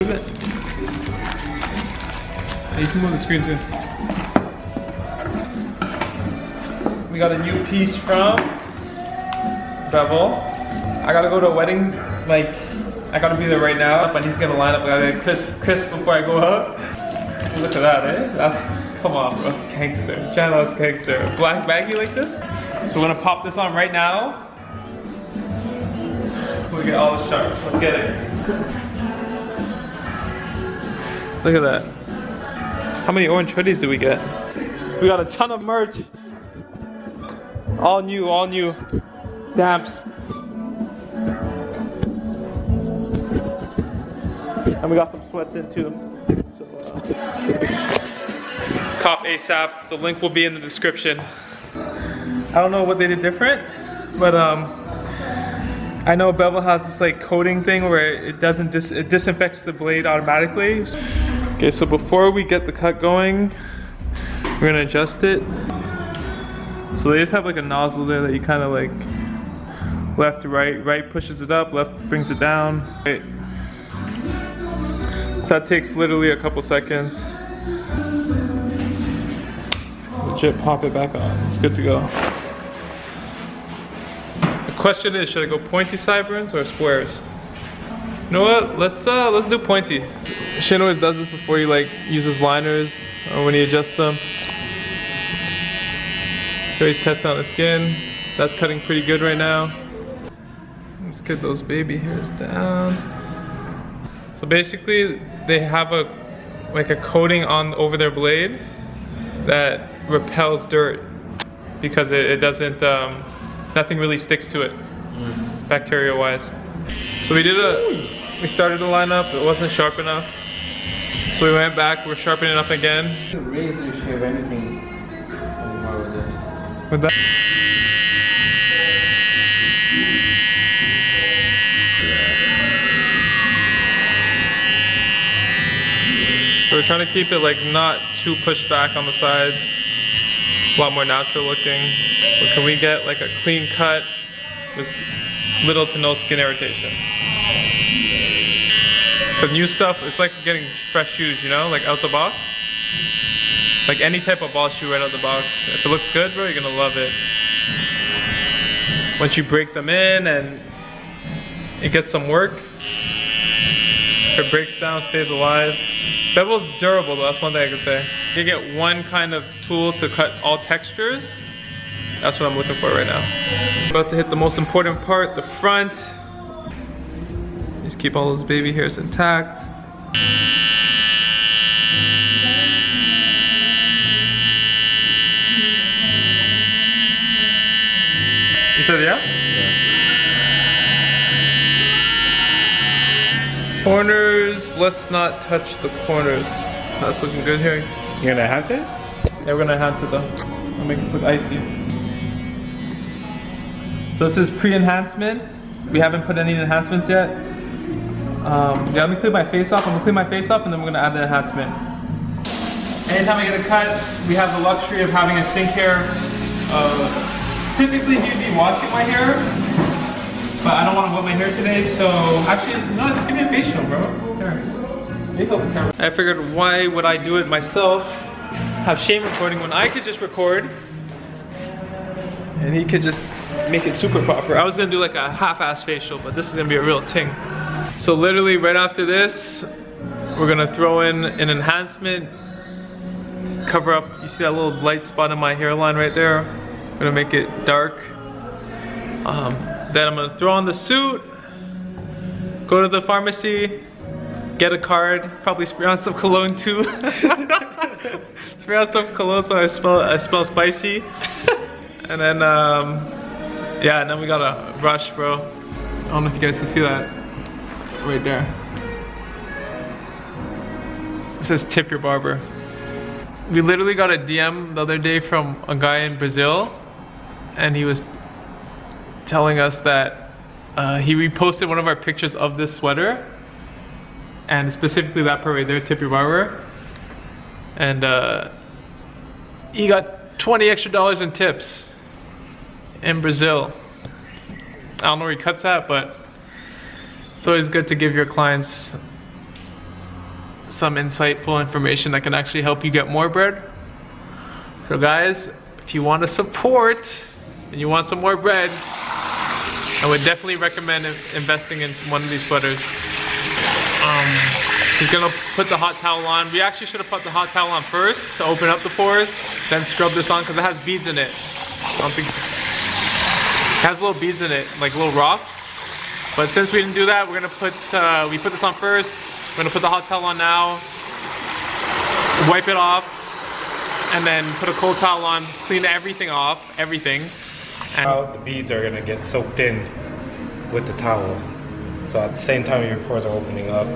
Move it. And you can move the screen too. We got a new piece from Bevel. I gotta go to a wedding, like, I gotta be there right now. If I need to get a lineup, I gotta get crisp before I go out. Look at that, eh? That's, come on bro, that's gangster. Channel is gangster. Black baggy like this. So we're gonna pop this on right now. We'll get all the sharp. Let's get it. Look at that. How many orange hoodies do we get? We got a ton of merch. All new, all new. Damps. And we got some sweats in too. So, cop ASAP. The link will be in the description. I don't know what they did different, but I know Bevel has this like coating thing where it doesn't it disinfects the blade automatically. Okay, so before we get the cut going, we're gonna adjust it. So they just have like a nozzle there that you kind of like left to right. Right pushes it up, left brings it down. Right. So that takes literally a couple seconds. Legit pop it back on. It's good to go. The question is, should I go pointy sideburns or squares? You know what? Let's do pointy. Shane always does this before he like uses liners or when he adjusts them. So he's testing out the skin. That's cutting pretty good right now. Let's get those baby hairs down. So basically, they have a coating on over their blade that repels dirt because it doesn't, nothing really sticks to it, bacteria-wise. So we started the lineup. It wasn't sharp enough, so we went back. We're sharpening it up again. Razor shave anything anymore with this. With that. So we're trying to keep it like not too pushed back on the sides, a lot more natural looking. But can we get like a clean cut with little to no skin irritation? The new stuff, it's like getting fresh shoes, you know, like out the box. Like any type of ball shoe right out the box. If it looks good, bro, you're gonna love it. Once you break them in and it gets some work, if it breaks down, stays alive. Bevel's durable though, that's one thing I can say. You get one kind of tool to cut all textures. That's what I'm looking for right now. About to hit the most important part, the front. Just keep all those baby hairs intact. You said yeah? Corners, let's not touch the corners. That's looking good here. You're gonna enhance it? Yeah, we're gonna enhance it though. I'll make this look icy. So this is pre-enhancement. We haven't put any enhancements yet. Yeah, let me clean my face off. I'm gonna clean my face off and then we're gonna add the enhancement. Anytime I get a cut, we have the luxury of having a sink here. Typically he'd be washing my hair, but I don't want to wet my hair today, so actually, no, just give me a facial, bro. Here. I figured, why would I do it myself? Have Shane recording when I could just record, and he could just make it super proper. I was gonna do like a half-ass facial, but this is gonna be a real ting. So literally right after this, we're gonna throw in an enhancement, cover up, you see that little light spot in my hairline right there? I'm gonna make it dark. Then I'm gonna throw on the suit, go to the pharmacy, get a card, probably spray on some cologne too. Spray on some cologne so I smell spicy. And then, yeah, and then we gotta rush, bro. I don't know if you guys can see that right there. It says tip your barber. We literally got a DM the other day from a guy in Brazil, and he was telling us that he reposted one of our pictures of this sweater, and specifically that part right there, tip your barber, and he got $20 extra in tips in Brazil. I don't know where he cuts at, but it's always good to give your clients some insightful information that can actually help you get more bread. So guys, if you want to support and you want some more bread, I would definitely recommend investing in one of these sweaters. She's gonna put the hot towel on. We actually should have put the hot towel on first to open up the pores, then scrub this on because it has beads in it. I don't think it has little beads in it, like little rocks. But since we didn't do that, we're gonna put we put this on first. We're gonna put the hot towel on now, wipe it off, and then put a cold towel on, clean everything off, everything. And the beads are gonna get soaked in with the towel. So at the same time your pores are opening up,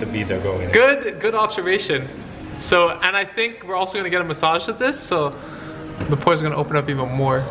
the beads are going in. Good observation. So, and I think we're also gonna get a massage with this, so the pores are gonna open up even more.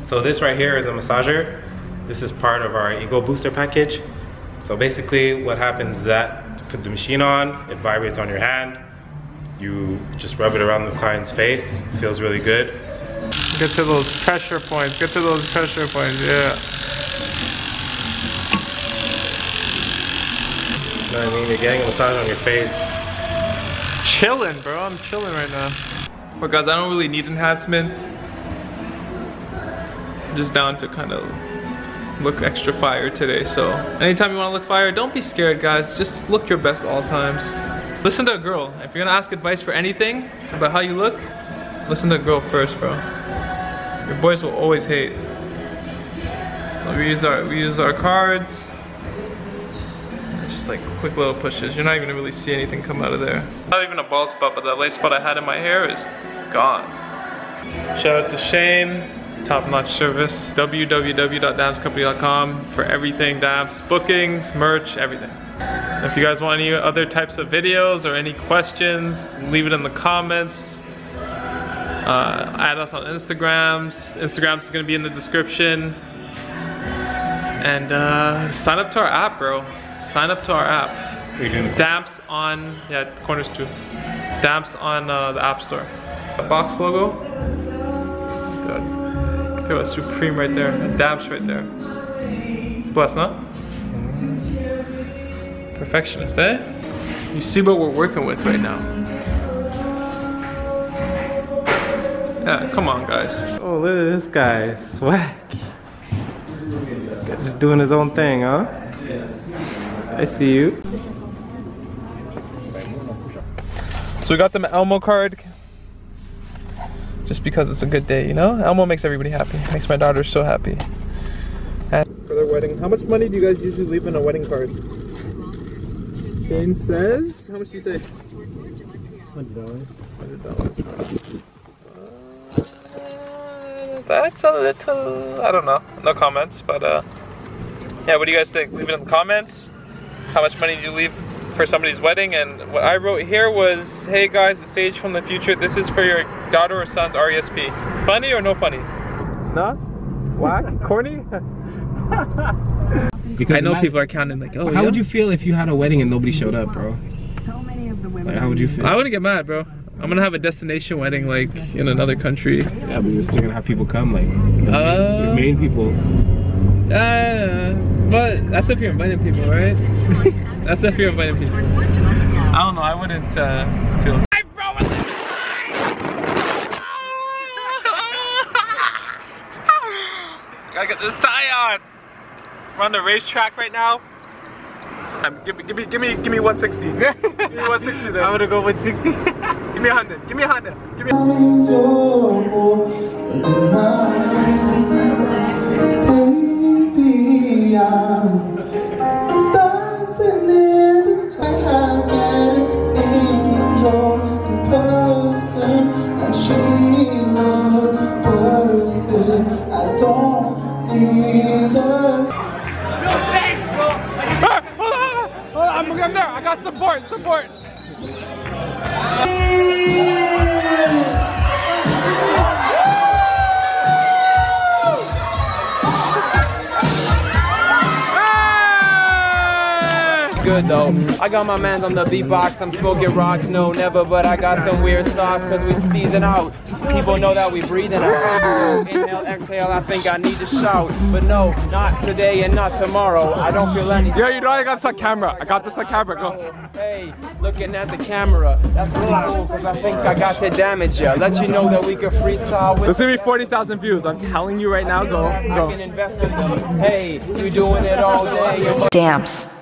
So this right here is a massager. This is part of our Ego Booster package. So basically what happens is that you put the machine on, it vibrates on your hand, you just rub it around the client's face, it feels really good. Get to those pressure points, get to those pressure points, yeah. You know what I mean? You're getting a massage on your face. Chilling, bro, I'm chilling right now. But guys, I don't really need enhancements. I'm just down to kind of look extra fire today, so anytime you want to look fire, don't be scared guys, just look your best all times. Listen to a girl. If you're gonna ask advice for anything about how you look, listen to a girl first, bro. Your boys will always hate. So we use our cards. It's just like quick little pushes. You're not even gonna really see anything come out of there. Not even a bald spot, but that light spot I had in my hair is gone. Shout out to Shane. Top-notch service. www.damscompany.com for everything Dams, bookings, merch, everything. If you guys want any other types of videos or any questions, leave it in the comments. Add us on Instagrams. Instagram's is gonna be in the description. And sign up to our app, bro. Sign up to our app. Are you doing the Damps on, yeah, corners too. Damps on the App Store. Box logo. Good. Look at Supreme right there, and Damps right there. Bless, no? Perfectionist, eh? You see what we're working with right now. Yeah, come on, guys. Oh, look at this guy, swag. This guy's just doing his own thing, huh? I see you. So we got them Elmo card. Just because it's a good day, you know? Elmo makes everybody happy. Makes my daughter so happy. And for their wedding, how much money do you guys usually leave in a wedding card? Shane says, how much do you say? $100. That's a little, I don't know. No comments, but yeah, what do you guys think? Leave it in the comments. How much money do you leave for somebody's wedding? And what I wrote here was, hey guys, it's Sage from the future. This is for your daughter or son's RESP. Funny or no funny? Nah? Whack? Corny? Because I know people are counting like, oh, how would you feel if you had a wedding and nobody showed up, bro? Like, how would you feel? I wouldn't get mad, bro. I'm gonna have a destination wedding like in another country. Yeah, but you're still gonna have people come, like your main people. But that's if you're inviting people, right? That's if you're inviting people. I don't know, I wouldn't feel. Gotta get this tie on. We're on the racetrack right now. Give me 160. Give me 160 there. I'm gonna go 160. Give me 100. Give me 100. Give me. I'm there. I got support. good though. I got my mans on the beatbox, I'm smoking rocks, no never, but I got some weird sauce cause we sneezing out. People know that we breathing out. Inhale, exhale, I think I need to shout. But no, not today and not tomorrow. I don't feel anything. Yo, you know I got this on camera. I got this on camera, go. Hey, looking at the camera. That's really cool cause I think I got to damage ya. Let you know that we can freestyle with. This is gonna be 40,000 views. I'm telling you right now, go. I can invest in them. Hey, you doing it all day. Damps.